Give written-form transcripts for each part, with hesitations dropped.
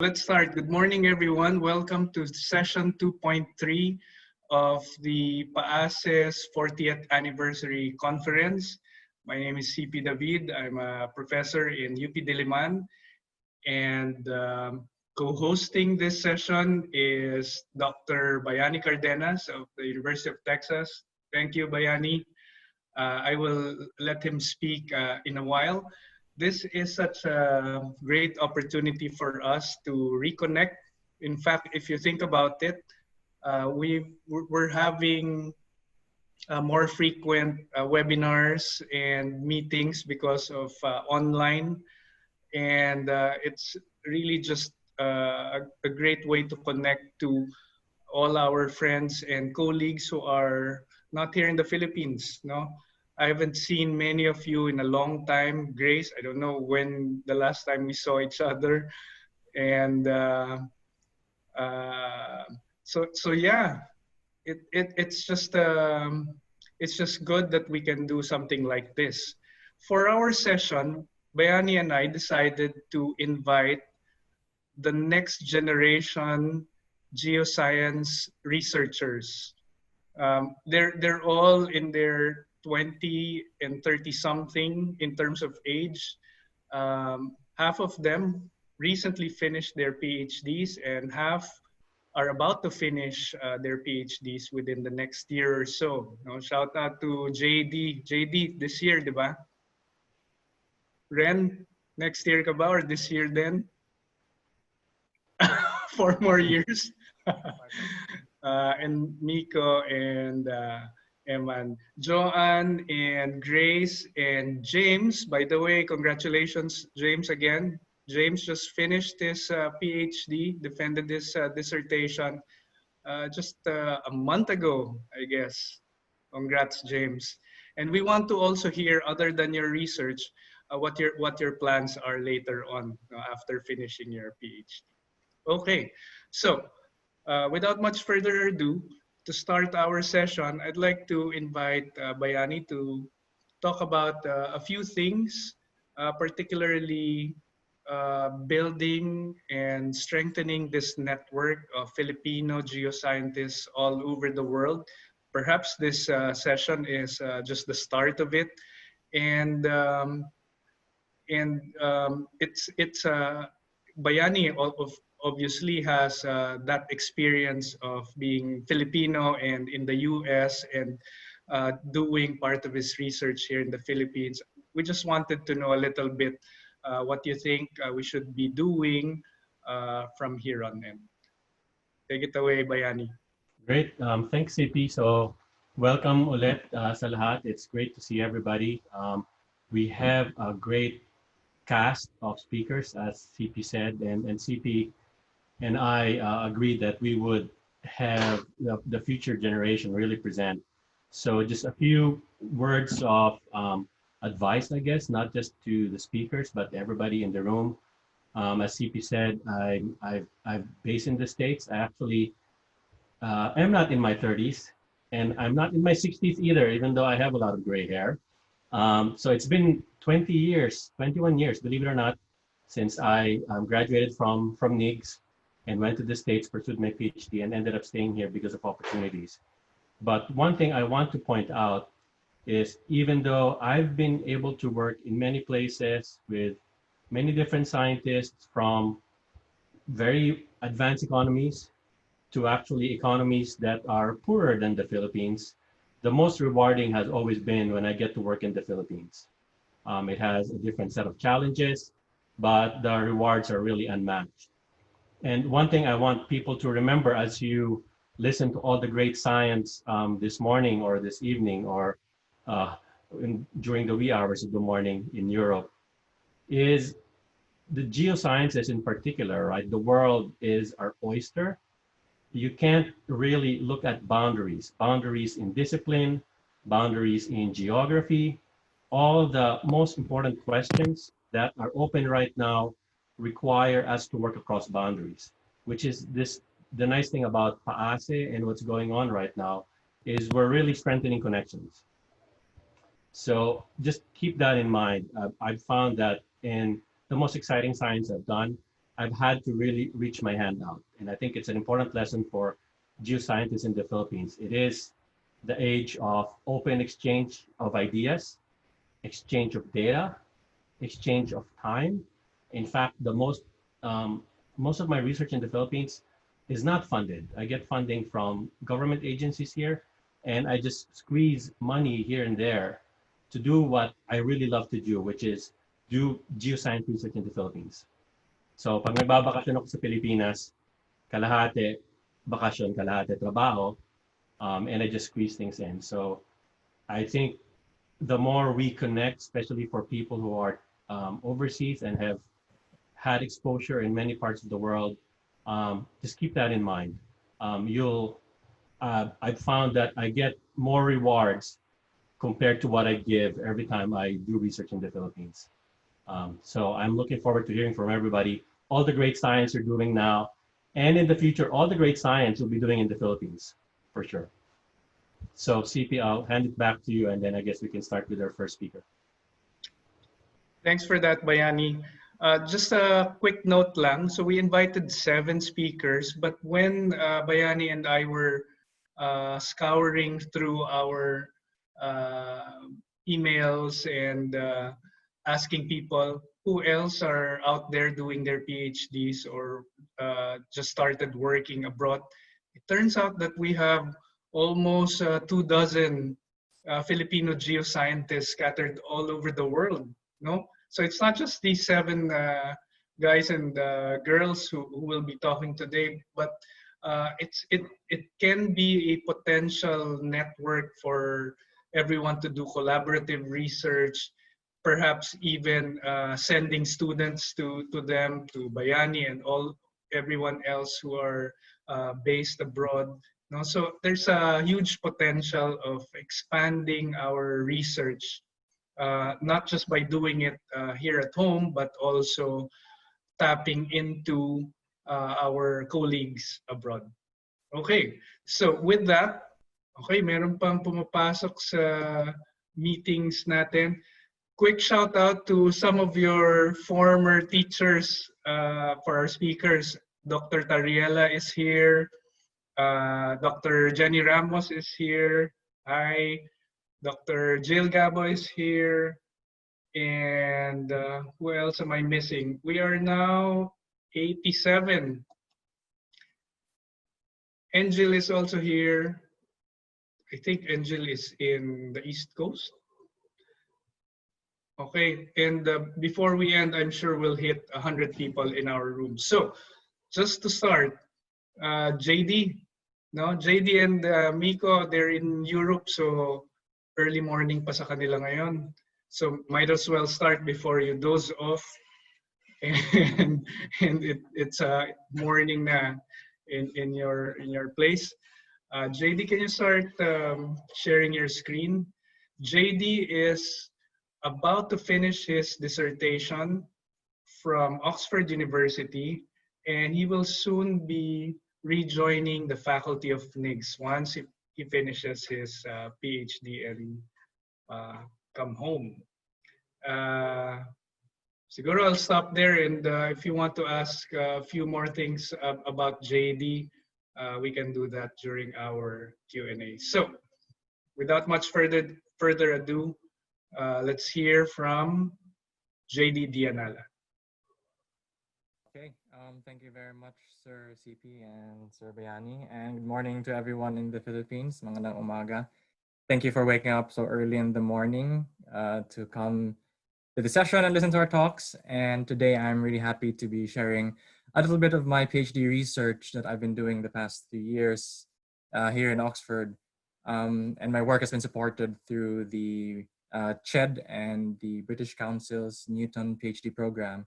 Let's start. Good morning, everyone. Welcome to session 2.3 of the PAASE's 40th anniversary conference. My name is CP David. I'm a professor in UP Diliman, and co-hosting this session is Dr. Bayani Cardenas of the University of Texas. Thank you, Bayani. I will let him speak in a while. This is such a great opportunity for us to reconnect. In fact, if you think about it, we're having more frequent webinars and meetings because of online, and it's really just a great way to connect to all our friends and colleagues who are not here in the Philippines. No, I haven't seen many of you in a long time. Grace, I don't know when the last time we saw each other, and uh, so yeah, it's just good that we can do something like this. For our session, Bayani and I decided to invite the next generation geoscience researchers. They're all in their 20 and 30 something in terms of age. Half of them recently finished their PhDs, and half are about to finish their PhDs within the next year or so. No, shout out to JD. JD, this year, di ba? Ren, next year ka ba or this year then? 4 more years. And Nico and Eman, Joanne and Grace and James. By the way, congratulations, James, again. James just finished his PhD, defended his dissertation just a month ago, I guess. Congrats, James. And we want to also hear, other than your research, what your plans are later on after finishing your PhD. Okay, so without much further ado, to start our session, I'd like to invite Bayani to talk about a few things, particularly building and strengthening this network of Filipino geoscientists all over the world. Perhaps this session is just the start of it, and it's Bayani obviously has that experience of being Filipino and in the US and doing part of his research here in the Philippines. We just wanted to know a little bit what you think we should be doing from here on in. Take it away, Bayani. Great. Thanks, CP. So welcome ulit sa lahat. It's great to see everybody. We have a great cast of speakers, as CP said, and CP and I agreed that we would have the future generation really present. So just a few words of advice, I guess, not just to the speakers, but everybody in the room. As CP said, I'm based in the States. I actually am not in my 30s, and I'm not in my 60s either, even though I have a lot of gray hair. So it's been 20 years, 21 years, believe it or not, since I graduated from NIGS and went to the States, pursued my PhD, and ended up staying here because of opportunities. But one thing I want to point out is, even though I've been able to work in many places with many different scientists, from very advanced economies to actually economies that are poorer than the Philippines, the most rewarding has always been when I get to work in the Philippines. It has a different set of challenges, but the rewards are really unmatched. And one thing I want people to remember as you listen to all the great science this morning or this evening or during the wee hours of the morning in Europe is the geosciences in particular, right? The world is our oyster. You can't really look at boundaries in discipline, boundaries in geography. All the most important questions that are open right now require us to work across boundaries, which is the nice thing about PAASE and what's going on right now is we're really strengthening connections. So just keep that in mind. I've found that in the most exciting science I've done, I've had to really reach my hand out. And I think it's an important lesson for geoscientists in the Philippines. It is the age of open exchange of ideas, exchange of data, exchange of time. In fact, most of my research in the Philippines is not funded. I get funding from government agencies here, and I just squeeze money here and there to do what I really love to do, which is do geoscience research in the Philippines. So pag nagbabakasyon ako sa Pilipinas, kalahati bakasyon, kalahati trabaho, and I just squeeze things in. So I think the more we connect, especially for people who are overseas and have had exposure in many parts of the world, just keep that in mind. I've found that I get more rewards compared to what I give every time I do research in the Philippines. So I'm looking forward to hearing from everybody all the great science you're doing now, and in the future, all the great science you'll be doing in the Philippines, for sure. So CP, I'll hand it back to you, and then I guess we can start with our first speaker. Thanks for that, Bayani. Just a quick note lang. So we invited 7 speakers, but when Bayani and I were scouring through our emails and asking people who else are out there doing their PhDs or just started working abroad, it turns out that we have almost 2 dozen Filipino geoscientists scattered all over the world. No, so it's not just these 7 guys and girls who will be talking today, but it can be a potential network for everyone to do collaborative research, perhaps even sending students to them, to Bayani and everyone else who are based abroad. No, so there's a huge potential of expanding our research, not just by doing it here at home, but also tapping into our colleagues abroad. Okay, so with that, okay, meron pang pumapasok sa meetings natin. Quick shout out to some of your former teachers for our speakers. Dr. Tariela is here. Dr. Jenny Ramos is here. Hi. Dr. Jill Gabo is here. And who else am I missing? We are now 87. Angel is also here. I think Angel is in the East Coast. Okay, and before we end, I'm sure we'll hit 100 people in our room. So, just to start, JD, no, JD and Miko, they're in Europe, so early morning pa sa kanila ngayon. So might as well start before you doze off, and it's morning na in your place. JD, can you start sharing your screen? JD is about to finish his dissertation from Oxford University, and he will soon be rejoining the faculty of NIGS once he finishes his PhD and come home. Siguro I'll stop there, and if you want to ask a few more things about JD, we can do that during our Q&A. So, without much further ado, let's hear from JD Dianala. Okay, thank you very much, Sir CP and Sir Bayani, and good morning to everyone in the Philippines. Magandang umaga. Thank you for waking up so early in the morning to come to the session and listen to our talks. And today I'm really happy to be sharing a little bit of my PhD research that I've been doing the past 3 years here in Oxford. And my work has been supported through the CHED and the British Council's Newton PhD program,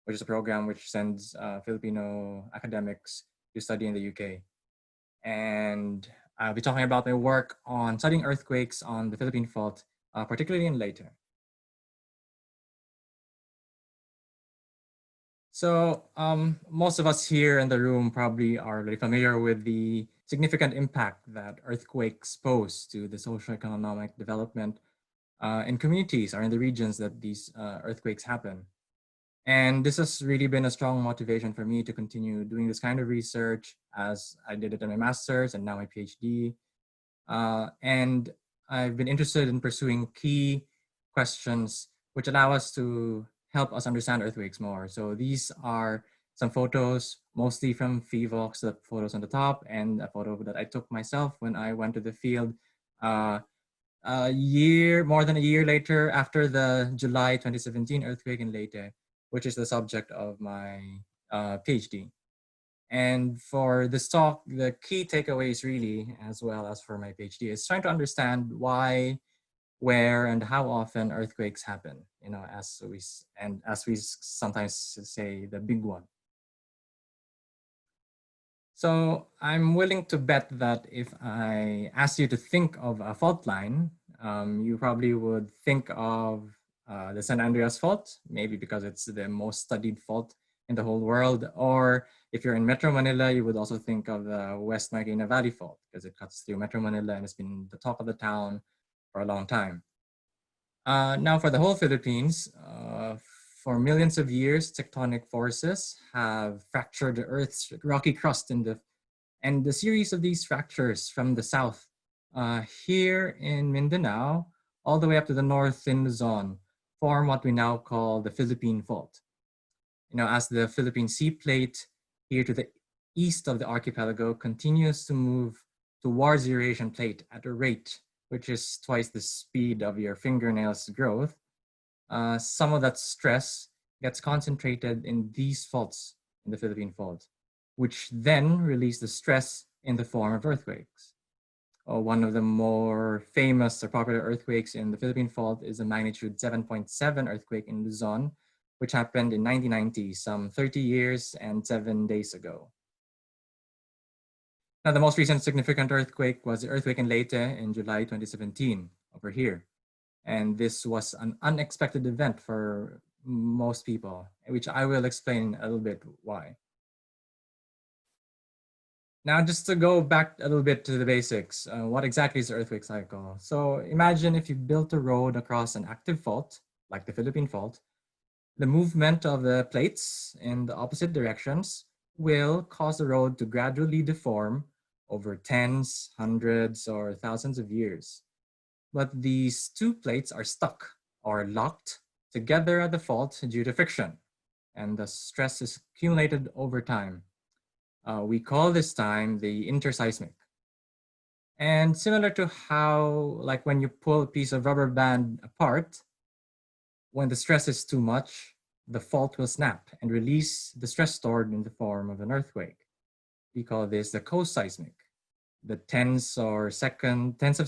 which is a program which sends Filipino academics to study in the UK. And I'll be talking about my work on studying earthquakes on the Philippine Fault, particularly in Leyte. So most of us here in the room probably are really familiar with the significant impact that earthquakes pose to the socioeconomic development in communities or in the regions that these earthquakes happen. And this has really been a strong motivation for me to continue doing this kind of research, as I did it in my master's and now my PhD. And I've been interested in pursuing key questions which allow us to help us understand earthquakes more. So these are some photos, mostly from PHIVOX, the photos on the top, and a photo that I took myself when I went to the field more than a year later, after the July 2017 earthquake in Leyte, which is the subject of my PhD. And for this talk, the key takeaways really, as well as for my PhD, is trying to understand why, where, and how often earthquakes happen, as we sometimes say, the big one. So I'm willing to bet that if I asked you to think of a fault line, you probably would think of the San Andreas Fault, maybe because it's the most studied fault in the whole world. Or if you're in Metro Manila, you would also think of the West Marikina Valley Fault, because it cuts through Metro Manila and it's been the talk of the town for a long time. Now for the whole Philippines, for millions of years, tectonic forces have fractured the Earth's rocky crust and the series of these fractures from the south here in Mindanao, all the way up to the north in Luzon, form what we now call the Philippine Fault. As the Philippine Sea Plate here to the east of the archipelago continues to move towards the Eurasian Plate at a rate which is twice the speed of your fingernails' growth, some of that stress gets concentrated in these faults in the Philippine Fault, which then release the stress in the form of earthquakes. One of the more famous or popular earthquakes in the Philippine Fault is a magnitude 7.7 earthquake in Luzon, which happened in 1990, some 30 years and 7 days ago. Now, the most recent significant earthquake was the earthquake in Leyte in July 2017, over here. And this was an unexpected event for most people, which I will explain a little bit why. Now, just to go back a little bit to the basics, what exactly is the earthquake cycle? So imagine if you built a road across an active fault, like the Philippine Fault, the movement of the plates in the opposite directions will cause the road to gradually deform over tens, hundreds, or thousands of years. But these two plates are stuck or locked together at the fault due to friction, and the stress is accumulated over time. We call this time the interseismic. And similar to how, like when you pull a piece of rubber band apart, when the stress is too much, the fault will snap and release the stress stored in the form of an earthquake. We call this the coseismic. The tens of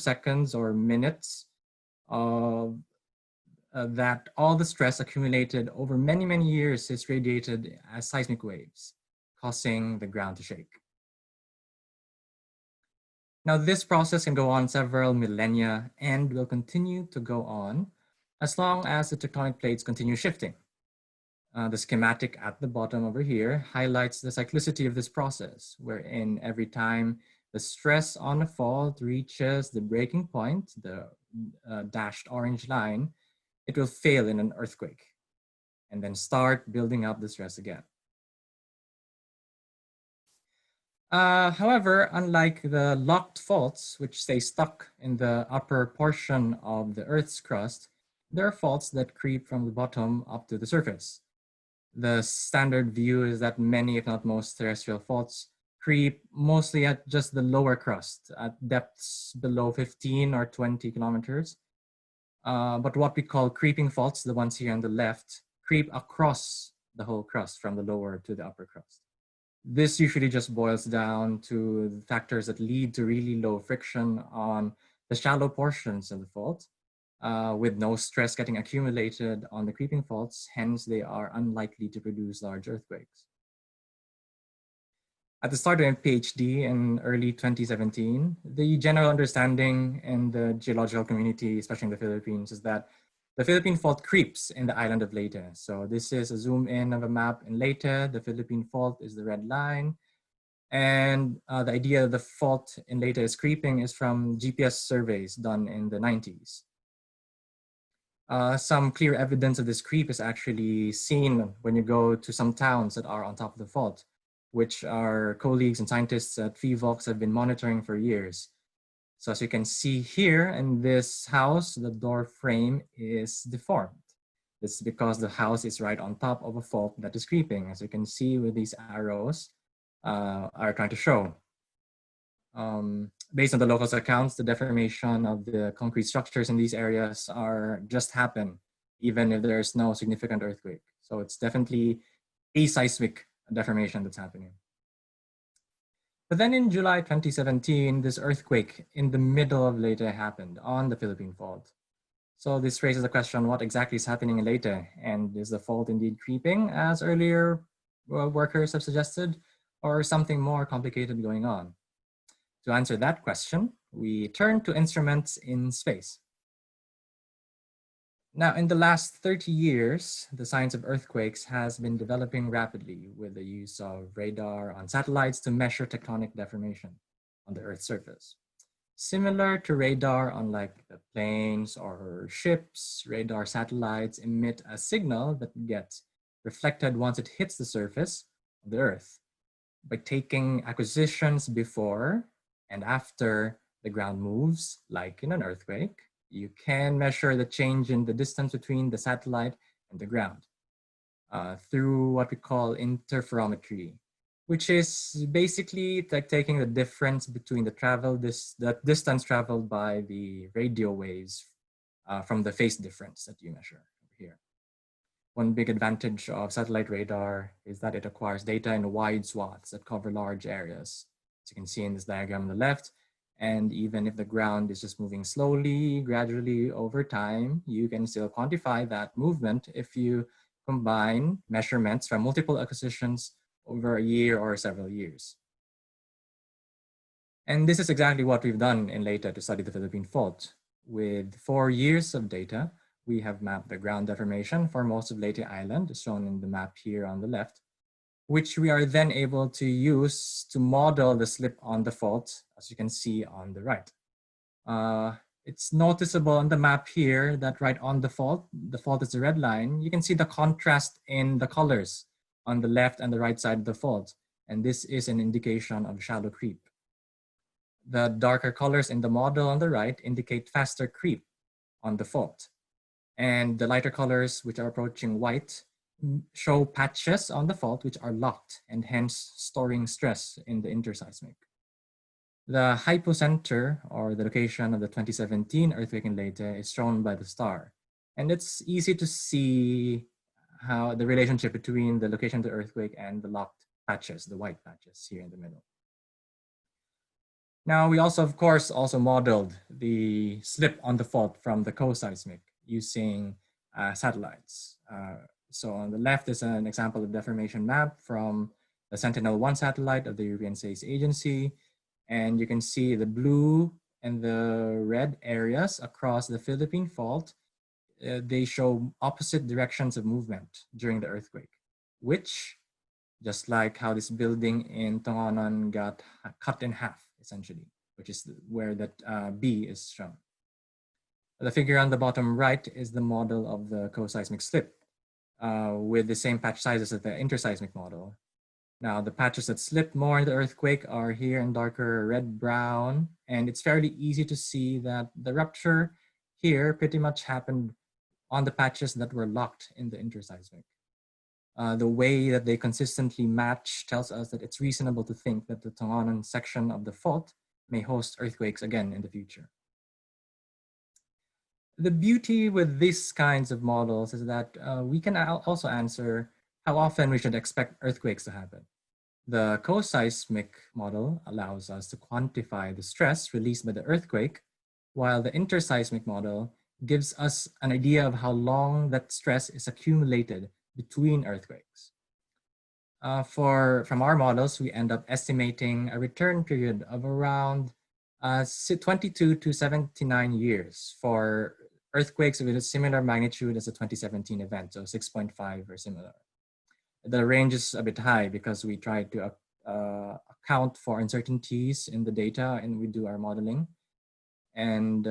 seconds or minutes of that all the stress accumulated over many, many years is radiated as seismic waves, causing the ground to shake. Now, this process can go on several millennia and will continue to go on as long as the tectonic plates continue shifting. The schematic at the bottom over here highlights the cyclicity of this process, wherein every time the stress on a fault reaches the breaking point, the dashed orange line, it will fail in an earthquake and then start building up the stress again. However, unlike the locked faults, which stay stuck in the upper portion of the Earth's crust, there are faults that creep from the bottom up to the surface. The standard view is that many, if not most, terrestrial faults creep mostly at just the lower crust, at depths below 15 or 20 kilometers. But what we call creeping faults, the ones here on the left, creep across the whole crust from the lower to the upper crust. This usually just boils down to factors that lead to really low friction on the shallow portions of the fault, with no stress getting accumulated on the creeping faults. Hence, they are unlikely to produce large earthquakes. At the start of my PhD in early 2017, the general understanding in the geological community, especially in the Philippines, is that the Philippine Fault creeps in the island of Leyte. So this is a zoom in of a map in Leyte. The Philippine Fault is the red line. And the idea of the fault in Leyte is creeping is from GPS surveys done in the 90s. Some clear evidence of this creep is actually seen when you go to some towns that are on top of the fault, which our colleagues and scientists at PHIVOLCS have been monitoring for years. So as you can see here in this house, the door frame is deformed. This is because the house is right on top of a fault that is creeping, as you can see with these arrows are trying to show. Based on the locals' accounts, the deformation of the concrete structures in these areas are just happen, even if there's no significant earthquake. So it's definitely aseismic deformation that's happening. But then in July 2017, this earthquake in the middle of Leyte happened on the Philippine Fault. So this raises the question, what exactly is happening in Leyte? And is the fault indeed creeping, as earlier workers have suggested, or something more complicated going on? To answer that question, we turn to instruments in space. Now, in the last 30 years, the science of earthquakes has been developing rapidly with the use of radar on satellites to measure tectonic deformation on the Earth's surface. Similar to radar on like the planes or ships, radar satellites emit a signal that gets reflected once it hits the surface of the Earth. By taking acquisitions before and after the ground moves, like in an earthquake, you can measure the change in the distance between the satellite and the ground through what we call interferometry, which is basically like taking the difference between the distance traveled by the radio waves from the phase difference that you measure here. One big advantage of satellite radar is that it acquires data in wide swaths that cover large areas. As you can see in this diagram on the left, and even if the ground is just moving slowly, gradually over time, you can still quantify that movement if you combine measurements from multiple acquisitions over a year or several years. And this is exactly what we've done in Leyte to study the Philippine Fault. With 4 years of data, we have mapped the ground deformation for most of Leyte Island, shown in the map here on the left, which we are then able to use to model the slip on the fault, as you can see on the right. It's noticeable on the map here that right on the fault is the red line. You can see the contrast in the colors on the left and the right side of the fault, and this is an indication of shallow creep. The darker colors in the model on the right indicate faster creep on the fault, and the lighter colors, which are approaching white, show patches on the fault which are locked and hence storing stress in the interseismic. The hypocenter, or the location of the 2017 earthquake in Leyte, is shown by the star. And it's easy to see how the relationship between the location of the earthquake and the locked patches, the white patches here in the middle. Now, we also, of course, modeled the slip on the fault from the co-seismic using satellites. So on the left is an example of deformation map from the Sentinel-1 satellite of the European Space Agency. And you can see the blue and the red areas across the Philippine Fault. They show opposite directions of movement during the earthquake, which, just like how this building in Tongonan got cut in half, essentially, which is where that B is shown. The figure on the bottom right is the model of the co-seismic slip with the same patch sizes as the interseismic model. Now, the patches that slipped more in the earthquake are here in darker red-brown, and it's fairly easy to see that the rupture here pretty much happened on the patches that were locked in the interseismic. The way that they consistently match tells us that it's reasonable to think that the Tongonan section of the fault may host earthquakes again in the future. The beauty with these kinds of models is that we can also answer how often we should expect earthquakes to happen. The co-seismic model allows us to quantify the stress released by the earthquake, while the interseismic model gives us an idea of how long that stress is accumulated between earthquakes. From our models, we end up estimating a return period of around 22 to 79 years for earthquakes with a similar magnitude as the 2017 event, so 6.5 or similar. The range is a bit high because we try to account for uncertainties in the data and we do our modeling. And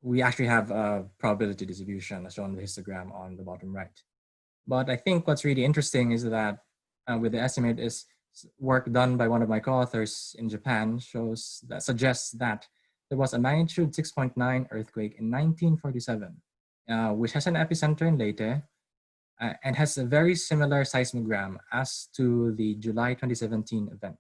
we actually have a probability distribution as shown in the histogram on the bottom right. But I think what's really interesting is that with the estimate is work done by one of my co-authors in Japan suggests that there was a magnitude 6.9 earthquake in 1947, which has an epicenter in Leyte and has a very similar seismogram as to the July 2017 event.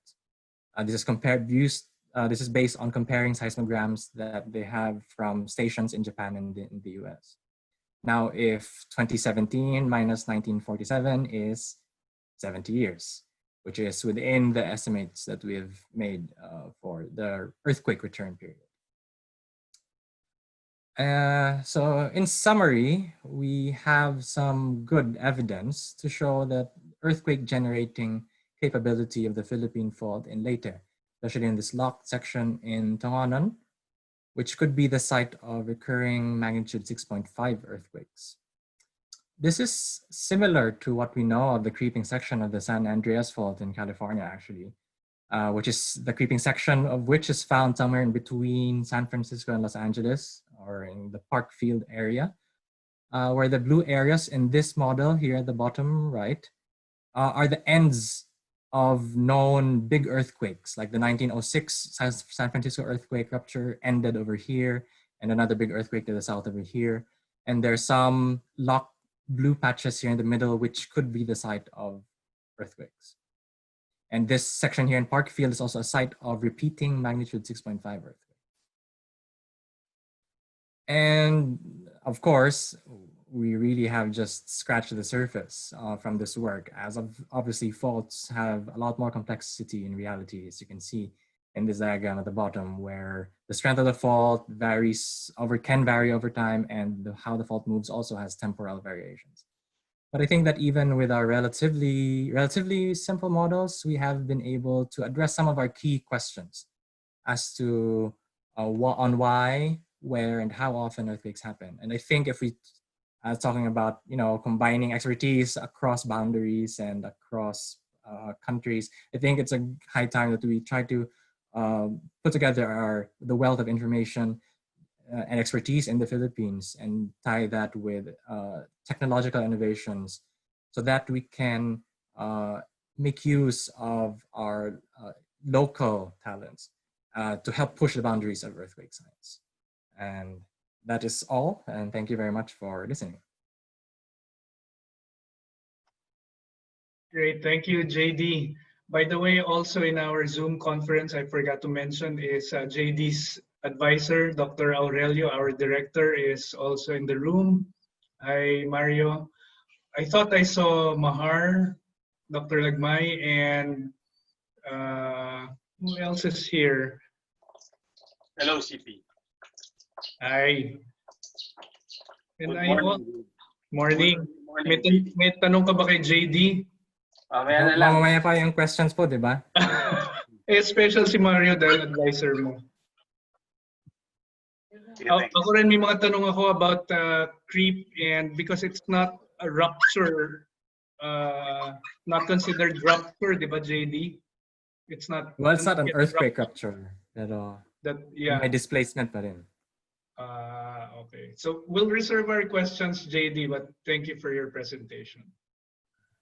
This is based on comparing seismograms that they have from stations in Japan and in the US. Now, if 2017 minus 1947 is 70 years, which is within the estimates that we've made for the earthquake return period. So in summary, we have some good evidence to show that earthquake generating capability of the Philippine Fault in Leyte, especially in this locked section in Tonganan, which could be the site of recurring magnitude 6.5 earthquakes. This is similar to what we know of the creeping section of the San Andreas Fault in California, actually, which is the creeping section of which is found somewhere in between San Francisco and Los Angeles, or in the Parkfield area, where the blue areas in this model here at the bottom right are the ends of known big earthquakes, like the 1906 San Francisco earthquake rupture ended over here, and another big earthquake to the south over here. And there's some locked blue patches here in the middle, which could be the site of earthquakes. And this section here in Parkfield is also a site of repeating magnitude 6.5 earthquake. And of course, we really have just scratched the surface from this work, as obviously faults have a lot more complexity in reality, as you can see in this diagram at the bottom, where the strength of the fault can vary over time, and how the fault moves also has temporal variations. But I think that even with our relatively simple models, we have been able to address some of our key questions as to why, where, and how often earthquakes happen. And I think if we talking about combining expertise across boundaries and across countries, I think it's a high time that we try to put together the wealth of information and expertise in the Philippines and tie that with technological innovations so that we can make use of our local talents to help push the boundaries of earthquake science. And that is all, and thank you very much for listening. Great, thank you, JD. By the way, also in our Zoom conference, I forgot to mention is JD's advisor, Dr. Aurelio, our director, is also in the room. Hi, Mario. I thought I saw Mahar, Dr. Lagmay, and who else is here? Hello, CP. Hi. And Good morning. Morning. May tanong ka ba kay JD? Mamaya na lang. Mamaya pa yung questions po, di ba? Special si Mario dahil advisor mo. Ako rin may mga tanong ako about creep, and because it's not a rupture, not considered rupture, di ba, JD? It's not. Well, it's not an earthquake rupture, pero may displacement pa rin. Okay. So we'll reserve our questions, JD, but thank you for your presentation.